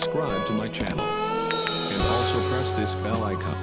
subscribe to my channel and also press this bell icon.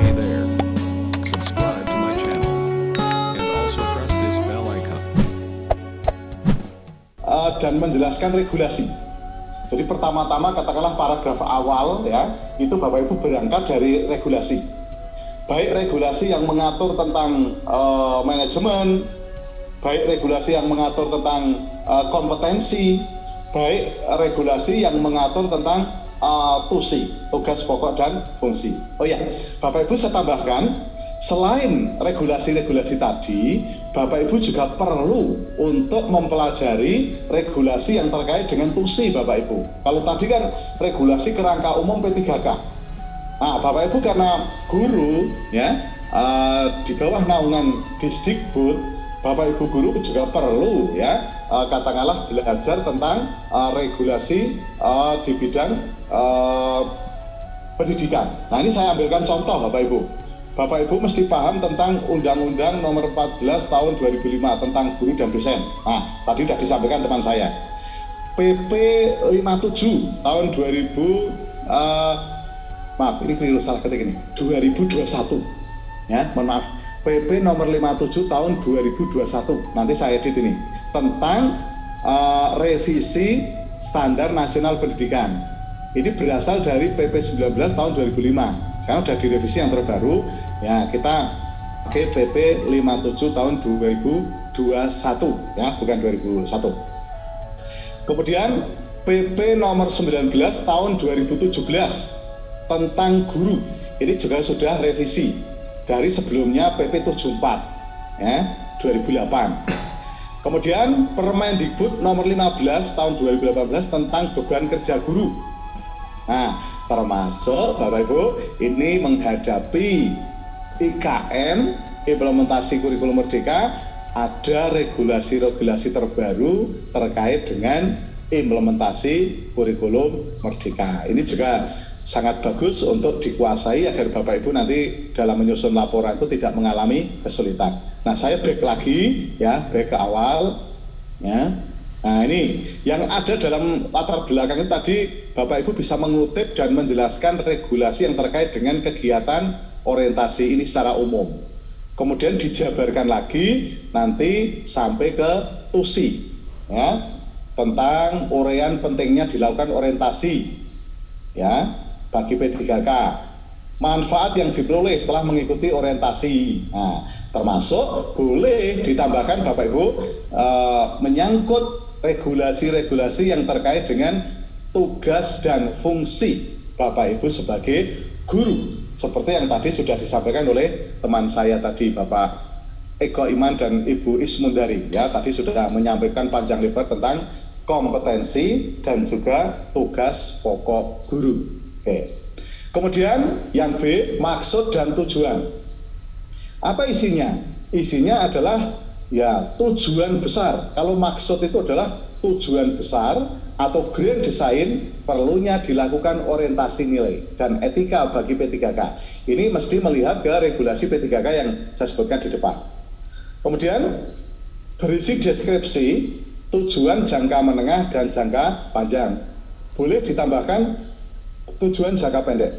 Hey there, subscribe to my channel and also press this bell icon. Dan menjelaskan regulasi. Jadi pertama-tama katakanlah paragraf awal ya, itu Bapak Ibu berangkat dari regulasi. Baik regulasi yang mengatur tentang manajemen, baik regulasi yang mengatur tentang kompetensi, baik regulasi yang mengatur tentang TUSI, tugas pokok dan fungsi. Oh ya, Bapak Ibu saya tambahkan, selain regulasi-regulasi tadi, Bapak Ibu juga perlu untuk mempelajari regulasi yang terkait dengan TUSI, Bapak Ibu. Kalau tadi kan regulasi kerangka umum P3K. Nah, Bapak Ibu karena guru ya di bawah naungan Disdikbud, Bapak Ibu guru juga perlu ya katakanlah belajar tentang regulasi di bidang pendidikan. Nah, ini saya ambilkan contoh Bapak Ibu. Bapak Ibu mesti paham tentang Undang-Undang Nomor 14 Tahun 2005 tentang guru dan dosen. Nah, tadi sudah disampaikan teman saya. PP 57 tahun 2000 maaf, ini keliru salah ketik ini. 2021. Ya, mohon maaf. PP nomor 57 tahun 2021. Nanti saya edit ini. Tentang revisi Standar Nasional Pendidikan. Ini berasal dari PP 19 tahun 2005. Sekarang sudah direvisi yang terbaru. Ya, kita pakai PP 57 tahun 2021 ya, bukan 2001. Kemudian PP nomor 19 tahun 2017 tentang guru. Ini juga sudah revisi dari sebelumnya PP 74 ya, 2008. Kemudian Permendikbud nomor 15 tahun 2018 tentang beban kerja guru. Nah, termasuk Bapak Ibu ini menghadapi IKM, implementasi kurikulum merdeka, ada regulasi-regulasi terbaru terkait dengan implementasi kurikulum merdeka. Ini juga sangat bagus untuk dikuasai agar Bapak Ibu nanti dalam menyusun laporan itu tidak mengalami kesulitan. Nah, saya back lagi ya, back ke awal ya. Nah, ini yang ada dalam latar belakang itu tadi Bapak Ibu bisa mengutip dan menjelaskan regulasi yang terkait dengan kegiatan orientasi ini secara umum. Kemudian dijabarkan lagi nanti sampai ke TUSI ya, tentang uraian pentingnya dilakukan orientasi ya bagi P3K, manfaat yang diperoleh setelah mengikuti orientasi. Nah, termasuk boleh ditambahkan Bapak Ibu menyangkut regulasi-regulasi yang terkait dengan tugas dan fungsi Bapak Ibu sebagai guru, seperti yang tadi sudah disampaikan oleh teman saya tadi, Bapak Eko Iman dan Ibu Ismundari ya, tadi sudah menyampaikan panjang lebar tentang kompetensi dan juga tugas pokok guru. Oke. Kemudian yang B, maksud dan tujuan. Apa isinya? Isinya adalah ya tujuan besar. Kalau maksud itu adalah tujuan besar atau grand design, perlunya dilakukan orientasi nilai dan etika bagi P3K. Ini mesti melihat ke regulasi P3K yang saya sebutkan di depan. Kemudian berisi deskripsi tujuan jangka menengah dan jangka panjang. Boleh ditambahkan tujuan jangka pendek,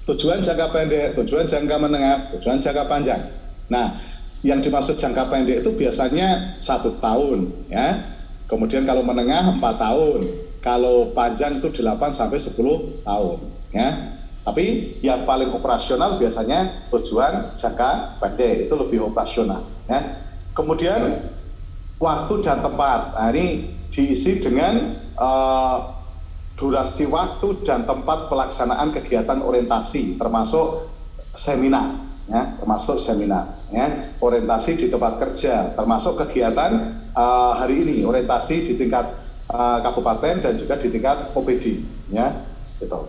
tujuan jangka pendek, tujuan jangka menengah, tujuan jangka panjang. Nah, yang dimaksud jangka pendek itu biasanya 1 tahun, ya. Kemudian kalau menengah 4 tahun, kalau panjang itu 8 sampai 10 tahun, ya. Tapi yang paling operasional biasanya tujuan jangka pendek, itu lebih operasional, ya. Kemudian waktu dan tempat. Nah, ini diisi dengan durasi waktu dan tempat pelaksanaan kegiatan orientasi, termasuk seminar, ya, termasuk seminar, ya, orientasi di tempat kerja, termasuk kegiatan hari ini orientasi di tingkat kabupaten dan juga di tingkat OPD, ya, gitu.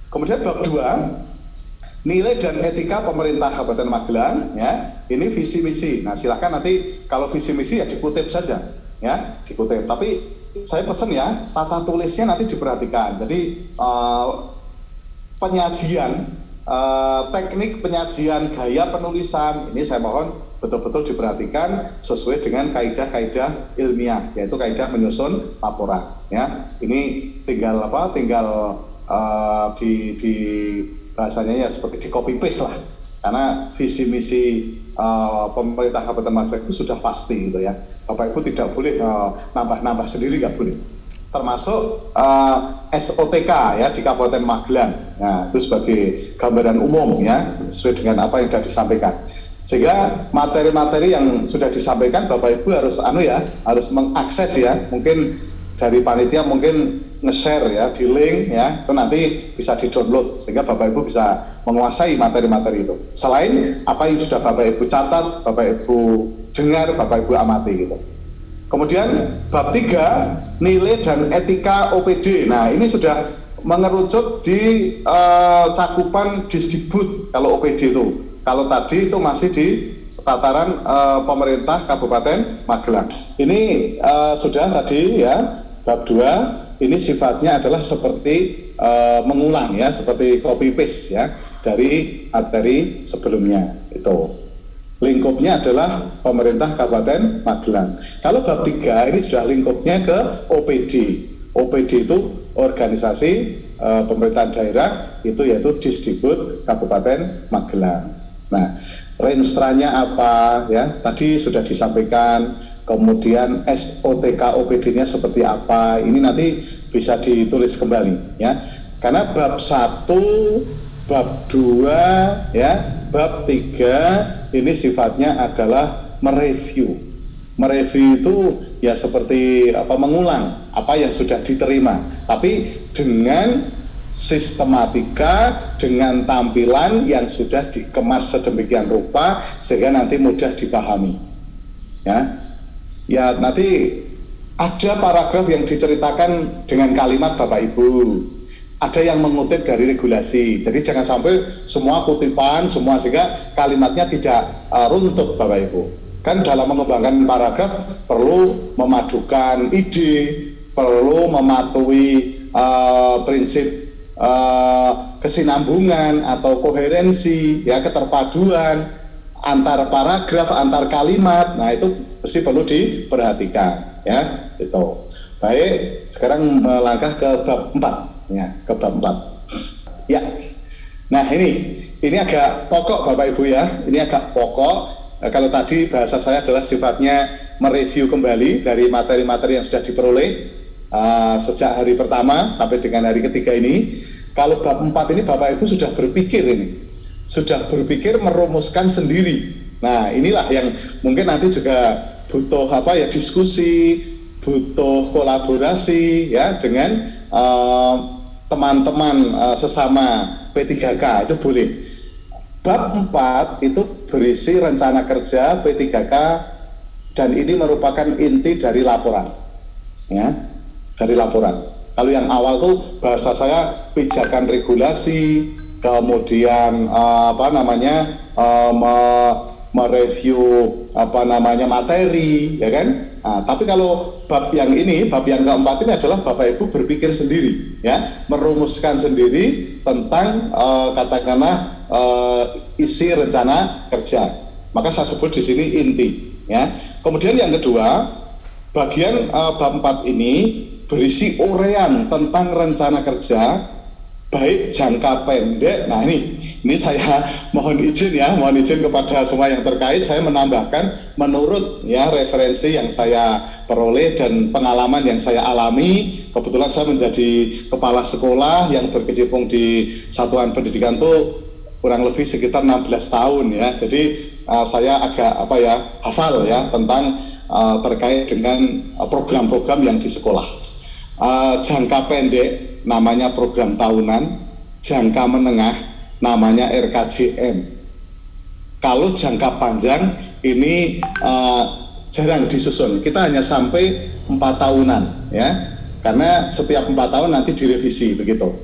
Kemudian bab 2, nilai dan etika pemerintah Kabupaten Magelang, ya, ini visi misi. Nah, silakan nanti kalau visi misi ya dikutip saja, ya, dikutip. Tapi saya pesan ya, tata tulisnya nanti diperhatikan. Jadi penyajian, teknik penyajian, gaya penulisan, ini saya mohon betul-betul diperhatikan sesuai dengan kaidah-kaidah ilmiah, yaitu kaidah menyusun laporan. Ya, ini tinggal apa? Tinggal di bahasanya ya seperti di copy paste lah, karena visi misi pemerintah Kabupaten Magelang itu sudah pasti gitu ya. Bapak Ibu tidak boleh nambah-nambah sendiri, nggak boleh. Termasuk SOTK ya di Kabupaten Magelang. Nah, itu sebagai gambaran umum ya, sesuai dengan apa yang sudah disampaikan. Sehingga materi-materi yang sudah disampaikan Bapak Ibu harus harus mengakses ya. Mungkin dari panitia mungkin nge-share ya di link ya, itu nanti bisa di-download sehingga Bapak Ibu bisa menguasai materi-materi itu. Selain apa yang sudah Bapak Ibu catat, Bapak Ibu dengar, Bapak Ibu amati gitu. Kemudian bab 3, nilai dan etika OPD. Nah, ini sudah mengerucut di cakupan Disdikbud kalau OPD itu. Kalau tadi itu masih di tataran pemerintah Kabupaten Magelang. Ini sudah tadi ya, bab 2. Ini sifatnya adalah seperti mengulang ya, seperti copy paste ya dari materi sebelumnya itu. Lingkupnya adalah pemerintah Kabupaten Magelang. Kalau bab 3 ini sudah lingkupnya ke OPD. OPD itu organisasi pemerintahan daerah, itu yaitu Disdikbud Kabupaten Magelang. Nah, renstranya apa ya? Tadi sudah disampaikan. Kemudian SOTK OPD-nya seperti apa, ini nanti bisa ditulis kembali ya. Karena bab 1, bab 2 ya, bab 3 ini sifatnya adalah mereview. Mereview itu ya seperti mengulang apa yang sudah diterima, tapi dengan sistematika, dengan tampilan yang sudah dikemas sedemikian rupa sehingga nanti mudah dipahami ya. Ya, nanti ada paragraf yang diceritakan dengan kalimat Bapak Ibu. Ada yang mengutip dari regulasi. Jadi jangan sampai semua kutipan, semua, sehingga kalimatnya tidak runtuh Bapak Ibu. Kan dalam mengembangkan paragraf perlu memadukan ide, perlu mematuhi prinsip kesinambungan atau koherensi, ya, keterpaduan antar paragraf, antar kalimat. Nah, itu mesti perlu diperhatikan ya, itu. Baik, sekarang melangkah ke bab 4 ya, ke bab 4. Ya. Nah, ini agak pokok Bapak Ibu ya. Ini agak pokok. Kalau tadi bahasa saya adalah sifatnya mereview kembali dari materi-materi yang sudah diperoleh sejak hari pertama sampai dengan hari ketiga ini. Kalau bab 4 ini Bapak Ibu sudah berpikir sudah merumuskan sendiri. Nah, inilah yang mungkin nanti juga butuh diskusi, butuh kolaborasi ya dengan teman-teman sesama P3K, itu boleh. Bab 4 itu berisi rencana kerja P3K dan ini merupakan inti dari laporan, ya, dari laporan. Kalau yang awal tuh bahasa saya pijakan regulasi, kemudian mereview materi, ya kan? Nah, tapi kalau bab yang ini, bab yang keempat ini adalah Bapak Ibu berpikir sendiri, ya, merumuskan sendiri tentang katakanlah isi rencana kerja. Maka saya sebut di sini inti, ya. Kemudian yang kedua, bagian bab 4 ini berisi uraian tentang rencana kerja baik jangka pendek. Nah ini saya mohon izin kepada semua yang terkait, saya menambahkan menurut ya referensi yang saya peroleh dan pengalaman yang saya alami. Kebetulan saya menjadi kepala sekolah yang berkecimpung di satuan pendidikan itu kurang lebih sekitar 16 tahun ya. Jadi saya agak hafal ya tentang terkait dengan program-program yang di sekolah. Jangka pendek namanya program tahunan, jangka menengah namanya RKJM. Kalau jangka panjang ini jarang disusun, kita hanya sampai 4 tahunan ya, karena setiap 4 tahun nanti direvisi begitu.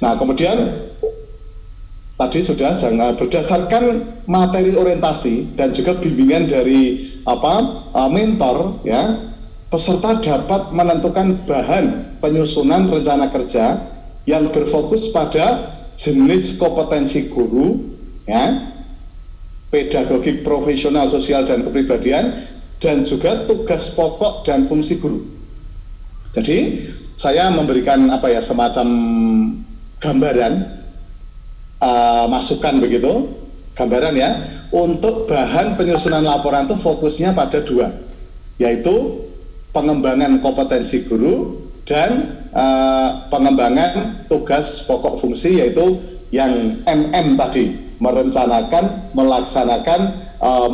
Nah kemudian tadi sudah berdasarkan materi orientasi dan juga bimbingan dari mentor ya, peserta dapat menentukan bahan penyusunan rencana kerja yang berfokus pada jenis kompetensi guru, ya, pedagogik profesional, sosial dan kepribadian, dan juga tugas pokok dan fungsi guru. Jadi saya memberikan semacam gambaran, masukan begitu, gambaran ya, untuk bahan penyusunan laporan itu fokusnya pada 2, yaitu pengembangan kompetensi guru dan pengembangan tugas pokok fungsi, yaitu yang MM tadi, merencanakan, melaksanakan,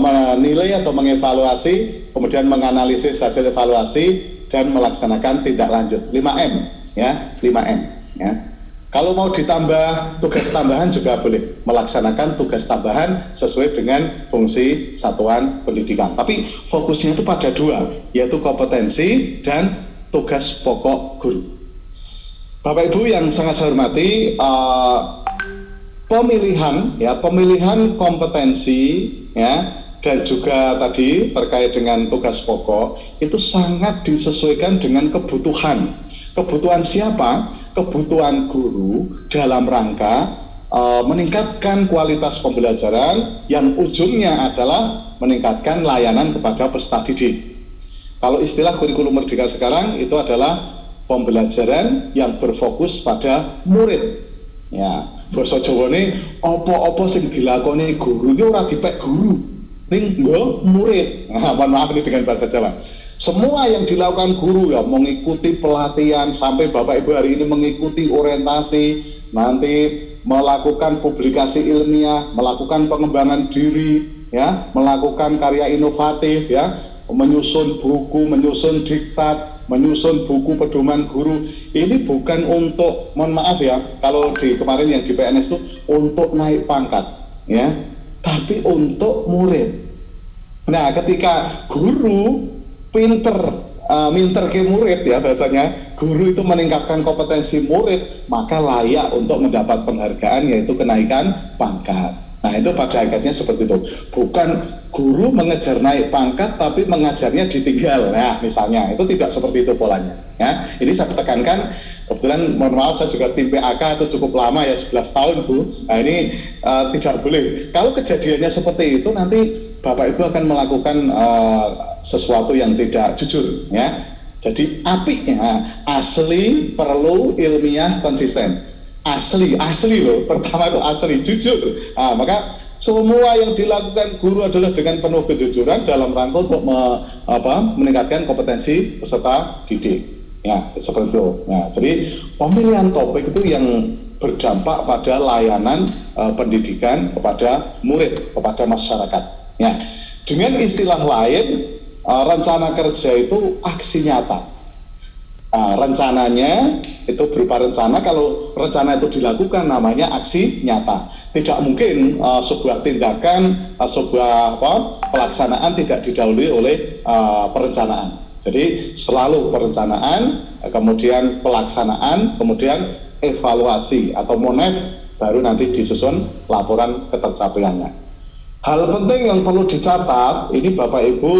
menilai atau mengevaluasi, kemudian menganalisis hasil evaluasi dan melaksanakan tindak lanjut. 5M ya, 5M ya. Kalau mau ditambah tugas tambahan juga boleh, melaksanakan tugas tambahan sesuai dengan fungsi satuan pendidikan. Tapi fokusnya itu pada 2, yaitu kompetensi dan tugas pokok guru. Bapak Ibu yang sangat saya hormati, pemilihan kompetensi ya dan juga tadi terkait dengan tugas pokok itu sangat disesuaikan dengan kebutuhan. Kebutuhan siapa? Kebutuhan guru dalam rangka meningkatkan kualitas pembelajaran yang ujungnya adalah meningkatkan layanan kepada peserta didik. Kalau istilah kurikulum merdeka sekarang itu adalah pembelajaran yang berfokus pada murid. Ya, basa Jawane apa-apa sing dilakoni guru iki ora dipek guru, ning nggo murid. Nah, mohon maaf ini dengan bahasa Jawa. Semua yang dilakukan guru ya, mengikuti pelatihan sampai Bapak Ibu hari ini mengikuti orientasi, nanti melakukan publikasi ilmiah, melakukan pengembangan diri, ya, melakukan karya inovatif, ya, menyusun buku, menyusun diktat, menyusun buku pedoman guru. Ini bukan untuk, mohon maaf ya, kalau di kemarin yang di PNS itu untuk naik pangkat, ya, tapi untuk murid. Nah, ketika guru minter ke murid ya bahasanya, guru itu meningkatkan kompetensi murid, maka layak untuk mendapat penghargaan yaitu kenaikan pangkat. Nah itu pada hakikatnya seperti itu, bukan guru mengejar naik pangkat tapi mengajarnya ditinggal. Nah misalnya itu tidak seperti itu polanya ya. Ini saya tekankan, kebetulan mohon maaf saya juga tim PAK itu cukup lama ya, 11 tahun Bu. Nah ini tidak boleh, kalau kejadiannya seperti itu nanti Bapak Ibu akan melakukan sesuatu yang tidak jujur ya. Jadi apiknya asli, perlu, ilmiah, konsisten. Asli loh, pertama itu asli, jujur. Nah, maka semua yang dilakukan guru adalah dengan penuh kejujuran dalam rangka untuk meningkatkan kompetensi peserta didik. Ya, seperti itu. Nah, jadi pemilihan topik itu yang berdampak pada layanan pendidikan kepada murid, kepada masyarakat. Ya, dengan istilah lain, rencana kerja itu aksi nyata. Rencananya itu berupa rencana, kalau rencana itu dilakukan namanya aksi nyata. tidak mungkin sebuah tindakan, sebuah pelaksanaan tidak didahului oleh perencanaan. Jadi selalu perencanaan, kemudian pelaksanaan, kemudian evaluasi atau monef, baru nanti disusun laporan ketercapaiannya. Hal penting yang perlu dicatat, ini Bapak Ibu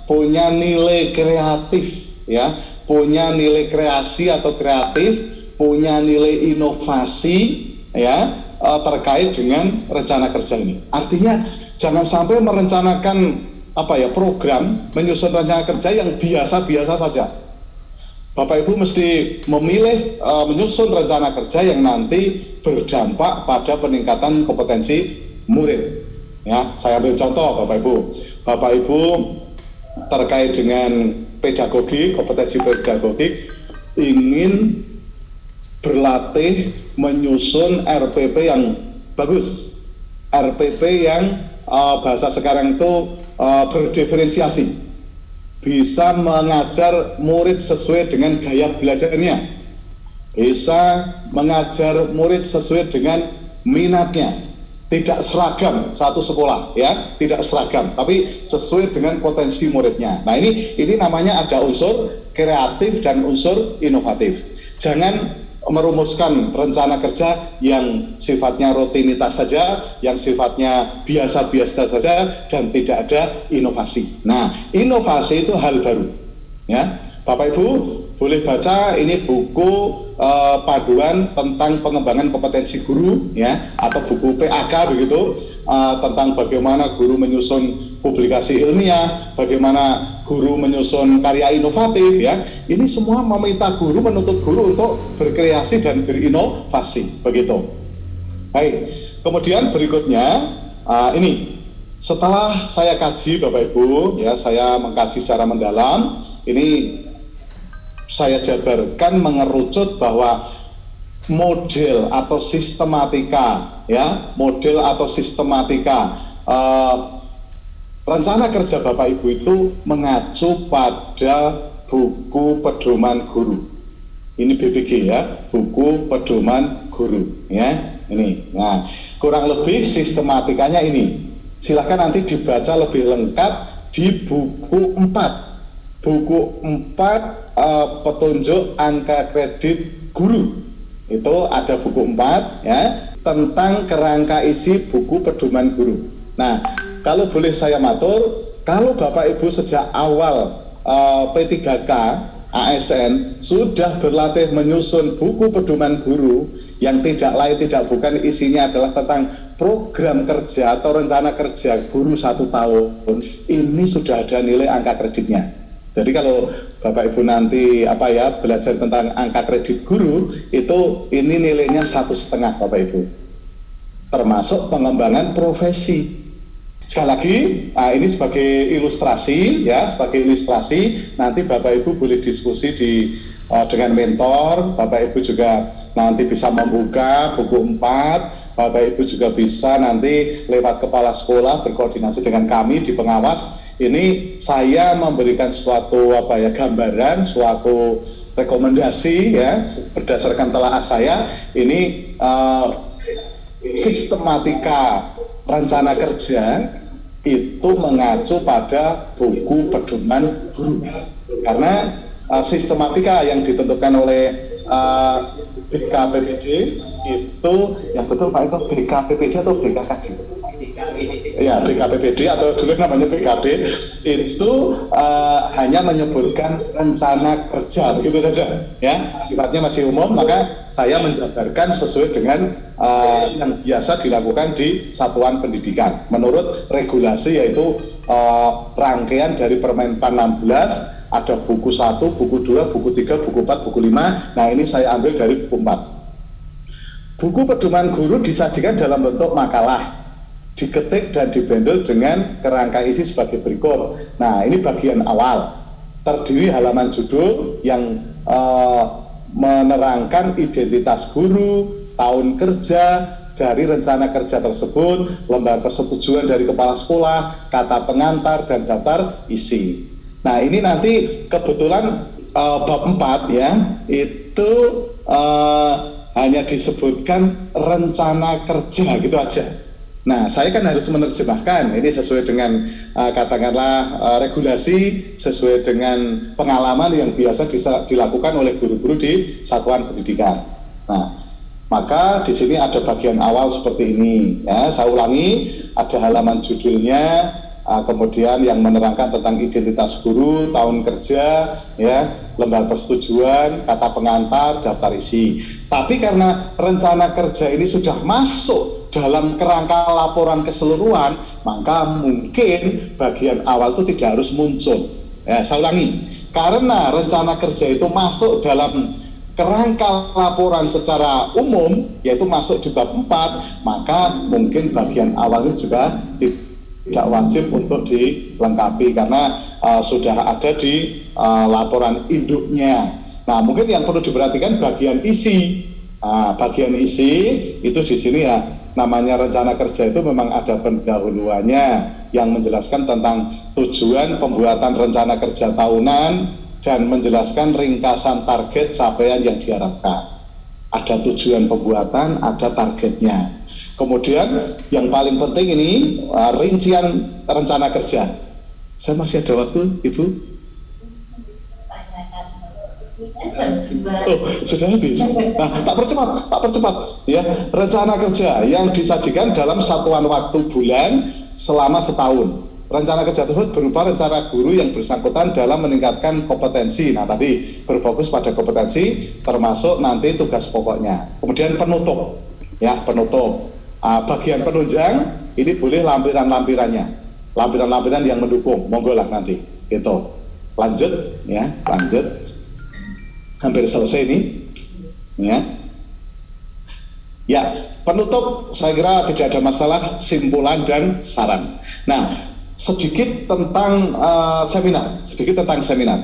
punya nilai kreatif, ya, punya nilai kreasi atau kreatif, punya nilai inovasi, ya, terkait dengan rencana kerja ini. Artinya jangan sampai merencanakan program, menyusun rencana kerja yang biasa-biasa saja. Bapak Ibu mesti memilih menyusun rencana kerja yang nanti berdampak pada peningkatan kompetensi murid. Ya, saya ambil contoh Bapak Ibu. Bapak Ibu terkait dengan pedagogi, kompetensi pedagogik, ingin berlatih menyusun RPP yang bagus, RPP yang bahasa sekarang itu berdiferensiasi, bisa mengajar murid sesuai dengan gaya belajarnya, bisa mengajar murid sesuai dengan minatnya, tidak seragam satu sekolah, ya, tidak seragam, tapi sesuai dengan potensi muridnya. Nah, ini namanya ada unsur kreatif dan unsur inovatif. Jangan merumuskan rencana kerja yang sifatnya rutinitas saja, yang sifatnya biasa-biasa saja, dan tidak ada inovasi. Nah, inovasi itu hal baru, ya. Bapak Ibu boleh baca ini buku panduan tentang pengembangan kompetensi guru, ya, atau buku PAK begitu, tentang bagaimana guru menyusun publikasi ilmiah, bagaimana guru menyusun karya inovatif, ya. Ini semua meminta guru, menuntut guru untuk berkreasi dan berinovasi, begitu. Baik, kemudian berikutnya ini setelah saya kaji Bapak Ibu, ya, saya mengkaji secara mendalam, ini saya jabarkan mengerucut bahwa model atau sistematika, ya, model atau sistematika rencana kerja Bapak Ibu itu mengacu pada buku pedoman guru. Ini BPG, ya, buku pedoman guru, ya, ini. Nah, kurang lebih sistematikanya ini. Silakan nanti dibaca lebih lengkap di buku 4. Buku 4 petunjuk angka kredit guru. Itu ada buku 4, ya, tentang kerangka isi buku pedoman guru. Nah, kalau boleh saya matur, kalau Bapak Ibu sejak awal P3K ASN sudah berlatih menyusun buku pedoman guru yang tidak lain tidak bukan isinya adalah tentang program kerja atau rencana kerja guru 1 tahun, ini sudah ada nilai angka kreditnya. Jadi kalau Bapak Ibu nanti belajar tentang angka kredit guru, itu ini nilainya 1,5 Bapak Ibu, termasuk pengembangan profesi. Sekali lagi, ini sebagai ilustrasi, ya, sebagai ilustrasi. Nanti Bapak Ibu boleh diskusi dengan mentor. Bapak Ibu juga nanti bisa membuka buku 4. Bapak Ibu juga bisa nanti lewat kepala sekolah berkoordinasi dengan kami di pengawas. Ini saya memberikan suatu gambaran, suatu rekomendasi, ya, berdasarkan telaah saya. Ini sistematika rencana kerja itu mengacu pada buku pedoman guru, karena sistematika yang ditentukan oleh BKPPD itu yang betul Pak, itu BKPPD atau BKKD? Ya, BKPPD atau dulu namanya BKD itu hanya menyebutkan rencana kerja, begitu saja, ya, sifatnya masih umum. Maka saya menjabarkan sesuai dengan yang biasa dilakukan di satuan pendidikan menurut regulasi, yaitu rangkaian dari Permenpan 16. Ada buku 1, buku 2, buku 3, buku 4, buku 5. Nah, ini saya ambil dari buku 4. Buku pedoman guru disajikan dalam bentuk makalah, diketik dan dibendel dengan kerangka isi sebagai berikut. Nah, ini bagian awal, terdiri halaman judul yang menerangkan identitas guru, tahun kerja dari rencana kerja tersebut, lembar persetujuan dari kepala sekolah, kata pengantar, dan daftar isi. Nah, ini nanti kebetulan bab 4, ya, itu hanya disebutkan rencana kerja gitu aja. Nah, saya kan harus menerjemahkan ini sesuai dengan katakanlah regulasi, sesuai dengan pengalaman yang biasa dilakukan oleh guru-guru di satuan pendidikan. Nah, maka di sini ada bagian awal seperti ini. Ya, saya ulangi, ada halaman judulnya, kemudian yang menerangkan tentang identitas guru, tahun kerja, ya, lembar persetujuan, kata pengantar, daftar isi. Tapi karena rencana kerja ini sudah masuk dalam kerangka laporan keseluruhan, maka mungkin bagian awal itu tidak harus muncul. Ya, saya ulangi, karena rencana kerja itu masuk dalam kerangka laporan secara umum, yaitu masuk di bab 4, maka mungkin bagian awal itu juga tidak wajib untuk dilengkapi karena sudah ada di laporan induknya. Nah, mungkin yang perlu diperhatikan bagian isi. Bagian isi itu di sini ya, namanya rencana kerja itu memang ada pendahuluannya yang menjelaskan tentang tujuan pembuatan rencana kerja tahunan dan menjelaskan ringkasan target capaian yang diharapkan. Ada tujuan pembuatan, ada targetnya. Kemudian yang paling penting ini rincian rencana kerja. Saya masih ada waktu, Ibu? Oh, sudah habis. Nah, tak percepat. Ya, rencana kerja yang disajikan dalam satuan waktu bulan selama setahun. Rencana kerja tersebut berupa rencana guru yang bersangkutan dalam meningkatkan kompetensi. Nah, tadi berfokus pada kompetensi, termasuk nanti tugas pokoknya. Kemudian penutup, ya, penutup. Bagian penunjang ini boleh lampiran-lampirannya, lampiran-lampiran yang mendukung, monggo lah nanti. Gitu. Lanjut, ya, lanjut. Hampir selesai ini, ya. Ya, penutup saya kira tidak ada masalah, simpulan dan saran. Nah, sedikit tentang seminar.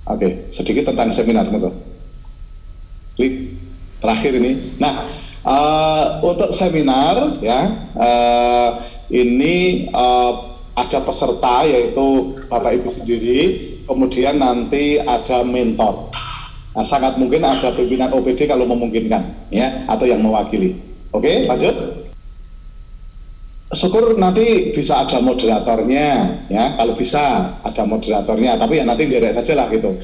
Oke, sedikit tentang seminar, monggo. Klik terakhir ini. Nah, untuk seminar, ya, ini ada peserta yaitu Bapak Ibu sendiri, kemudian nanti ada mentor. Nah, sangat mungkin ada pimpinan OPD kalau memungkinkan, ya, atau yang mewakili. Oke, lanjut. Syukur nanti bisa ada moderatornya, ya, kalau bisa ada moderatornya, tapi ya nanti direct saja lah gitu.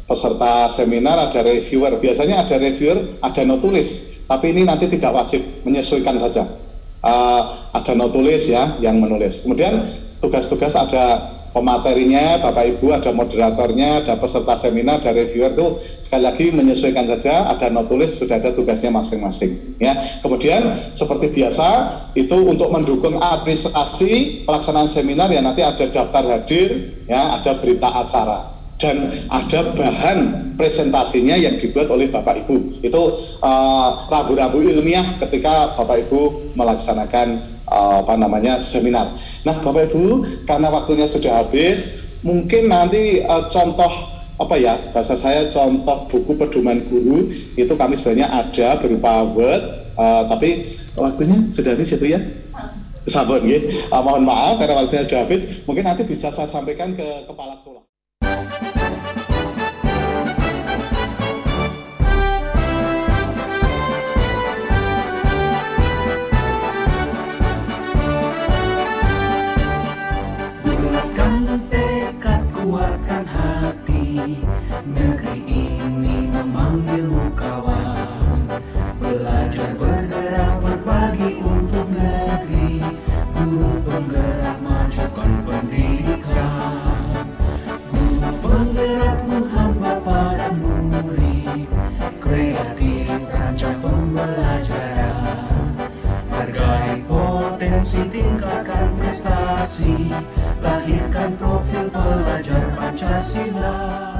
Peserta seminar ada reviewer, biasanya ada reviewer, ada notulis, tapi ini nanti tidak wajib, menyesuaikan saja. Ada notulis, ya, yang menulis. Kemudian tugas-tugas ada pematerinya, Bapak Ibu, ada moderatornya, ada peserta seminar, ada reviewer, itu sekali lagi menyesuaikan saja, ada notulis, sudah ada tugasnya masing-masing, ya. Kemudian seperti biasa itu untuk mendukung administrasi pelaksanaan seminar, ya, nanti ada daftar hadir, ya, ada berita acara dan ada bahan presentasinya yang dibuat oleh Bapak Ibu. Itu rambu-rambu ilmiah ketika Bapak Ibu melaksanakan seminar. Nah, Bapak Ibu, karena waktunya sudah habis, mungkin nanti contoh bahasa saya contoh buku pedoman guru itu kami sebenarnya ada berupa Word, tapi waktunya sudah habis itu, ya. Sabar, nggih. Mohon maaf karena waktunya sudah habis. Mungkin nanti bisa saya sampaikan ke kepala sekolah. Kuatkan hati, negeri ini memanggilmu kawan. Belajar bergerak berbagi untuk negeri, guru penggerak majukan pendidikan. Guru penggerak menghamba pada murid, kreatif rancang pembelajaran. Hargai potensi, tingkatkan prestasi, lahirkan profil pelajar Pancasila.